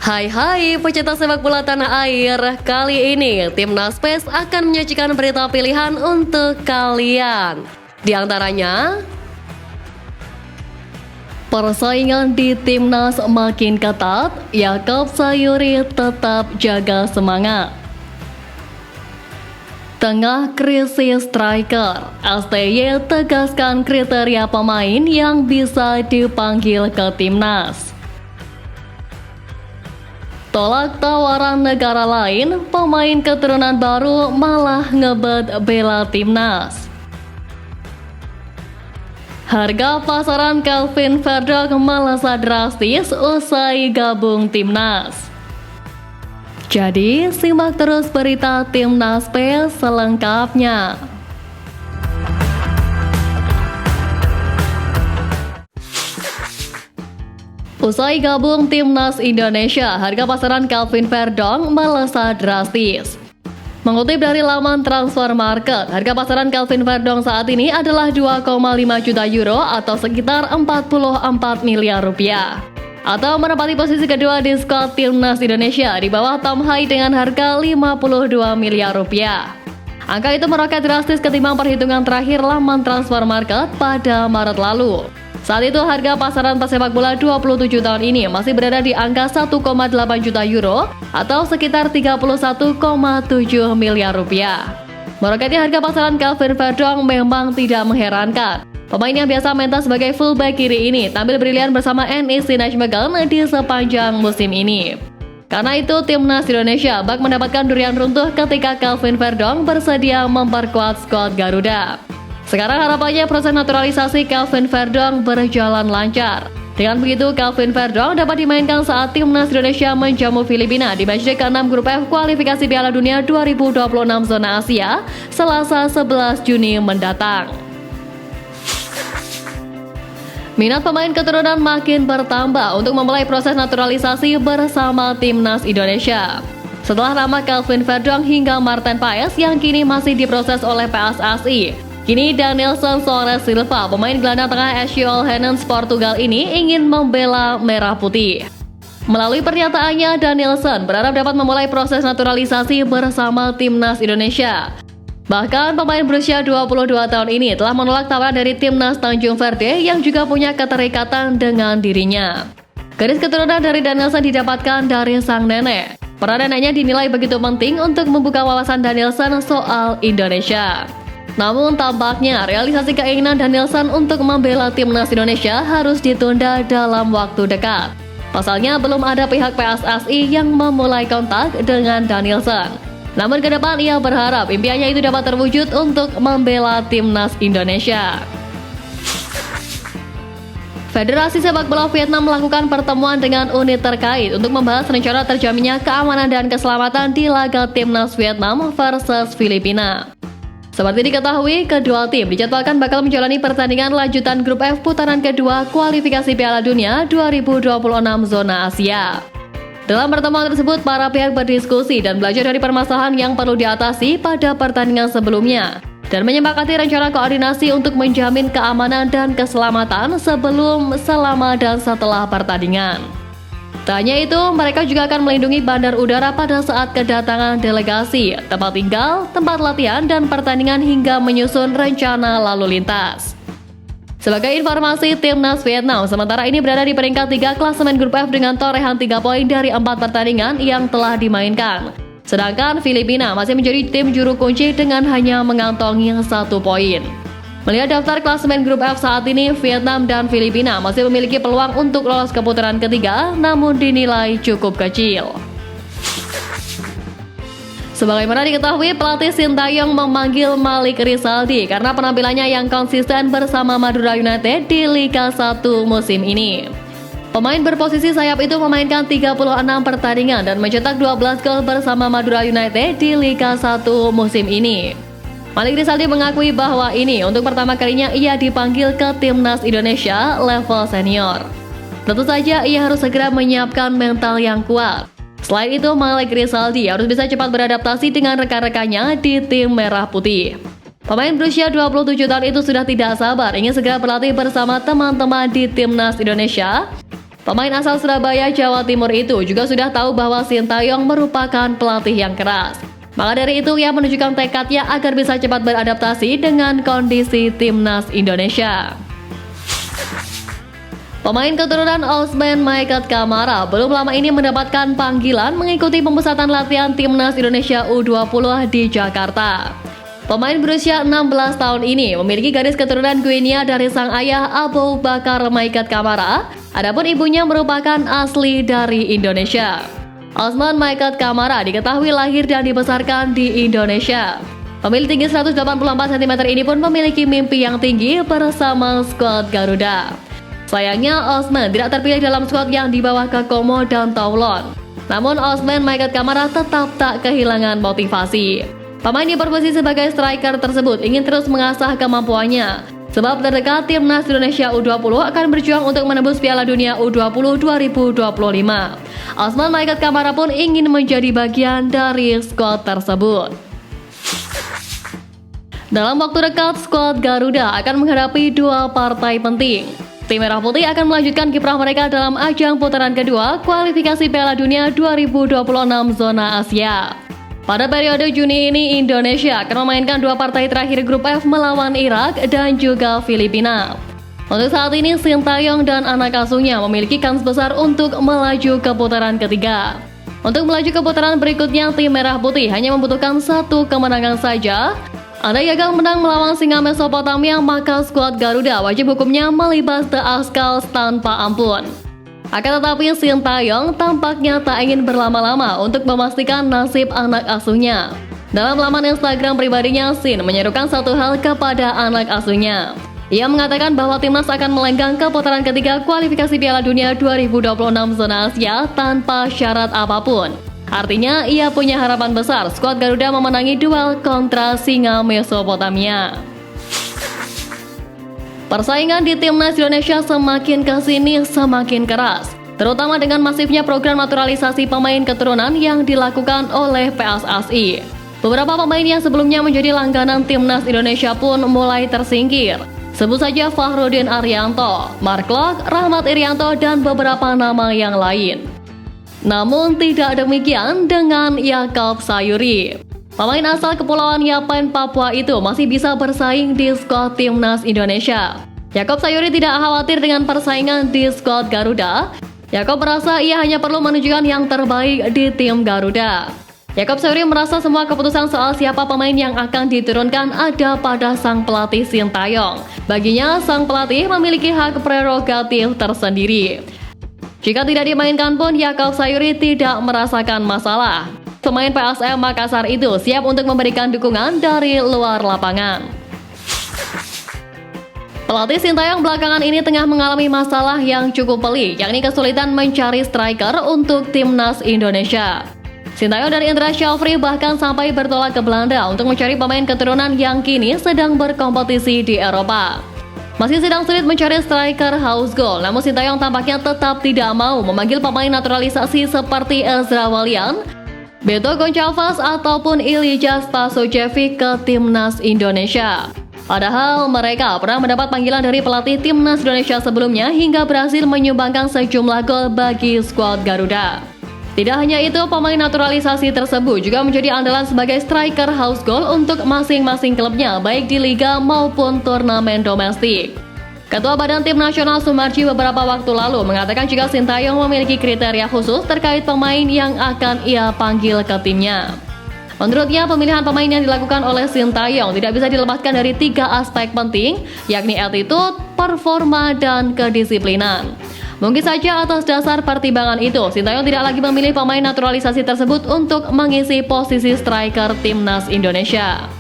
Hai pecinta sepak bola tanah air. Kali ini Timnas PES akan menyajikan berita pilihan untuk kalian. Di antaranya, persaingan di Timnas makin ketat, Yaakob Sayuri tetap jaga semangat. Tengah krisis striker, STY tegaskan kriteria pemain yang bisa dipanggil ke Timnas. Tolak tawaran negara lain, pemain keturunan baru malah ngebet bela Timnas. Harga pasaran Calvin Verdonk melesat drastis usai gabung Timnas. Jadi, simak terus berita Timnas PES selengkapnya. Usai gabung Timnas Indonesia, harga pasaran Calvin Verdonk melesat drastis. Mengutip dari laman Transfer Market, harga pasaran Calvin Verdonk saat ini adalah 2,5 juta euro atau sekitar 44 miliar rupiah. Atau menempati posisi kedua di skuad Timnas Indonesia di bawah Tom Hai dengan harga 52 miliar rupiah. Angka itu meroket drastis ketimbang perhitungan terakhir laman Transfer Market pada Maret lalu. Saat itu harga pasaran pesepak bola 27 tahun ini masih berada di angka 1,8 juta euro atau sekitar 31,7 miliar rupiah. Meroketnya harga pasaran Calvin Verdonk memang tidak mengherankan. Pemain yang biasa mentas sebagai fullback kiri ini tampil brilian bersama NEC Nijmegen di sepanjang musim ini. Karena itu, Timnas Indonesia bak mendapatkan durian runtuh ketika Calvin Verdonk bersedia memperkuat skuad Garuda. Sekarang harapannya proses naturalisasi Calvin Verdonk berjalan lancar. Dengan begitu, Calvin Verdonk dapat dimainkan saat Timnas Indonesia menjamu Filipina di matchday ke-6 Grup F kualifikasi Piala Dunia 2026 zona Asia, Selasa 11 Juni mendatang. Minat pemain keturunan makin bertambah untuk memulai proses naturalisasi bersama Timnas Indonesia. Setelah nama Calvin Verdonk hingga Martin Paes yang kini masih diproses oleh PSSI, kini Danielson Soares Silva, pemain gelandang tengah SC Henens Portugal ini ingin membela Merah Putih. Melalui pernyataannya, Danielson berharap dapat memulai proses naturalisasi bersama Timnas Indonesia. Bahkan pemain berusia 22 tahun ini telah menolak tawaran dari Timnas Tanjung Verde yang juga punya keterikatan dengan dirinya. Garis keturunan dari Danielson didapatkan dari sang nenek. Peran neneknya dinilai begitu penting untuk membuka wawasan Danielson soal Indonesia. Namun tampaknya realisasi keinginan Danielson untuk membela Timnas Indonesia harus ditunda dalam waktu dekat. Pasalnya belum ada pihak PSSI yang memulai kontak dengan Danielson. Namun ke depan ia berharap impiannya itu dapat terwujud untuk membela Timnas Indonesia. Federasi Sepak Bola Vietnam melakukan pertemuan dengan unit terkait untuk membahas rencana terjaminnya keamanan dan keselamatan di laga Timnas Vietnam versus Filipina. Seperti diketahui, kedua tim dijadwalkan bakal menjalani pertandingan lanjutan Grup F putaran kedua kualifikasi Piala Dunia 2026 zona Asia. Dalam pertemuan tersebut, para pihak berdiskusi dan belajar dari permasalahan yang perlu diatasi pada pertandingan sebelumnya dan menyepakati rencana koordinasi untuk menjamin keamanan dan keselamatan sebelum, selama, dan setelah pertandingan. Tak hanya itu, mereka juga akan melindungi bandar udara pada saat kedatangan delegasi, tempat tinggal, tempat latihan, dan pertandingan hingga menyusun rencana lalu lintas. Sebagai informasi, Timnas Vietnam sementara ini berada di peringkat 3 klasemen Grup F dengan torehan 3 poin dari 4 pertandingan yang telah dimainkan. Sedangkan Filipina masih menjadi tim juru kunci dengan hanya mengantongi 1 poin. Melihat daftar klasemen Grup F saat ini, Vietnam dan Filipina masih memiliki peluang untuk lolos ke putaran ketiga, namun dinilai cukup kecil. Sebagaimana diketahui, pelatih Sintayong memanggil Malik Rizaldi karena penampilannya yang konsisten bersama Madura United di Liga 1 musim ini. Pemain berposisi sayap itu memainkan 36 pertandingan dan mencetak 12 gol bersama Madura United di Liga 1 musim ini. Malik Rizaldi mengakui bahwa ini untuk pertama kalinya ia dipanggil ke Timnas Indonesia level senior. Tentu saja ia harus segera menyiapkan mental yang kuat. Selain itu, Malik Rizaldi harus bisa cepat beradaptasi dengan rekan-rekannya di tim Merah Putih. Pemain berusia 27 tahun itu sudah tidak sabar ingin segera berlatih bersama teman-teman di Timnas Indonesia Pemain asal Surabaya, Jawa Timur itu juga sudah tahu bahwa Sintayong merupakan pelatih yang keras. Maka dari itu ia menunjukkan tekadnya agar bisa cepat beradaptasi dengan kondisi timnas Indonesia. Pemain keturunan Osman Maikat Kamara belum lama ini mendapatkan panggilan mengikuti pemusatan latihan timnas Indonesia U20 di Jakarta. Pemain berusia 16 tahun ini memiliki garis keturunan Guinea dari sang ayah Abu Bakar Maikat Kamara, adapun ibunya merupakan asli dari Indonesia. Osman Maikat Kamara diketahui lahir dan dibesarkan di Indonesia. Pemilik tinggi 184 cm ini pun memiliki mimpi yang tinggi bersama skuad Garuda. Sayangnya Osman tidak terpilih dalam skuad yang dibawa ke Como dan Toulon. Namun Osman Maikat Kamara tetap tak kehilangan motivasi. Pemain di berposisi sebagai striker tersebut ingin terus mengasah kemampuannya. Sebab terdekat timnas Indonesia U20 akan berjuang untuk menembus Piala Dunia U20 2025. Osman Maikat Kamara pun ingin menjadi bagian dari skuad tersebut. Dalam waktu dekat, skuad Garuda akan menghadapi dua partai penting. Tim Merah Putih akan melanjutkan kiprah mereka dalam ajang putaran kedua kualifikasi Piala Dunia 2026 zona Asia. Pada periode Juni ini, Indonesia akan memainkan dua partai terakhir grup F melawan Irak dan juga Filipina. Untuk saat ini, Sintayong dan anak asuhnya memiliki kans besar untuk melaju ke putaran ketiga. Untuk melaju ke putaran berikutnya, tim Merah Putih hanya membutuhkan satu kemenangan saja. Andai gagal menang melawan Singa Mesopotamia, maka skuad Garuda wajib hukumnya melibas The Ascals tanpa ampun. Akan tetapi Sintayong tampaknya tak ingin berlama-lama untuk memastikan nasib anak asuhnya. Dalam laman Instagram pribadinya, Sin menyerukan satu hal kepada anak asuhnya. Ia mengatakan bahwa timnas akan melenggang ke putaran ketiga kualifikasi Piala Dunia 2026 zona Asia tanpa syarat apapun. Artinya ia punya harapan besar skuad Garuda memenangi duel kontra Singa Mesopotamia. Persaingan di timnas Indonesia semakin kesini semakin keras, terutama dengan masifnya program naturalisasi pemain keturunan yang dilakukan oleh PSSI. Beberapa pemain yang sebelumnya menjadi langganan timnas Indonesia pun mulai tersingkir. Sebut saja Fahrudin Arianto, Mark Locke, Rahmat Irianto, dan beberapa nama yang lain. Namun tidak demikian dengan Yaakob Sayuri. Pemain asal Kepulauan Yapen, Papua itu masih bisa bersaing di skuad timnas Indonesia. Yaakob Sayuri tidak khawatir dengan persaingan di skuad Garuda. Yaakob merasa ia hanya perlu menunjukkan yang terbaik di tim Garuda. Yaakob Sayuri merasa semua keputusan soal siapa pemain yang akan diturunkan ada pada sang pelatih Sintayong. Baginya, sang pelatih memiliki hak prerogatif tersendiri. Jika tidak dimainkan pun, Yaakob Sayuri tidak merasakan masalah. Pemain PSM Makassar itu siap untuk memberikan dukungan dari luar lapangan. Pelatih Sintayong belakangan ini tengah mengalami masalah yang cukup pelik, yakni kesulitan mencari striker untuk timnas Indonesia. Sintayong dan Indra Syafri bahkan sampai bertolak ke Belanda untuk mencari pemain keturunan yang kini sedang berkompetisi di Eropa. Masih sedang sulit mencari striker house goal, namun Sintayong tampaknya tetap tidak mau memanggil pemain naturalisasi seperti Ezra Walian, Beto Goncalves ataupun Ilyas Pasojevic ke timnas Indonesia. Padahal mereka pernah mendapat panggilan dari pelatih timnas Indonesia sebelumnya hingga berhasil menyumbangkan sejumlah gol bagi skuad Garuda. Tidak hanya itu, pemain naturalisasi tersebut juga menjadi andalan sebagai striker house goal untuk masing-masing klubnya, baik di liga maupun turnamen domestik. Ketua Badan Tim Nasional Sumarji beberapa waktu lalu mengatakan jika Sintayong memiliki kriteria khusus terkait pemain yang akan ia panggil ke timnya. Menurutnya, pemilihan pemain yang dilakukan oleh Sintayong tidak bisa dilepaskan dari 3 aspek penting, yakni attitude, performa, dan kedisiplinan. Mungkin saja atas dasar pertimbangan itu, Sintayong tidak lagi memilih pemain naturalisasi tersebut untuk mengisi posisi striker timnas Indonesia.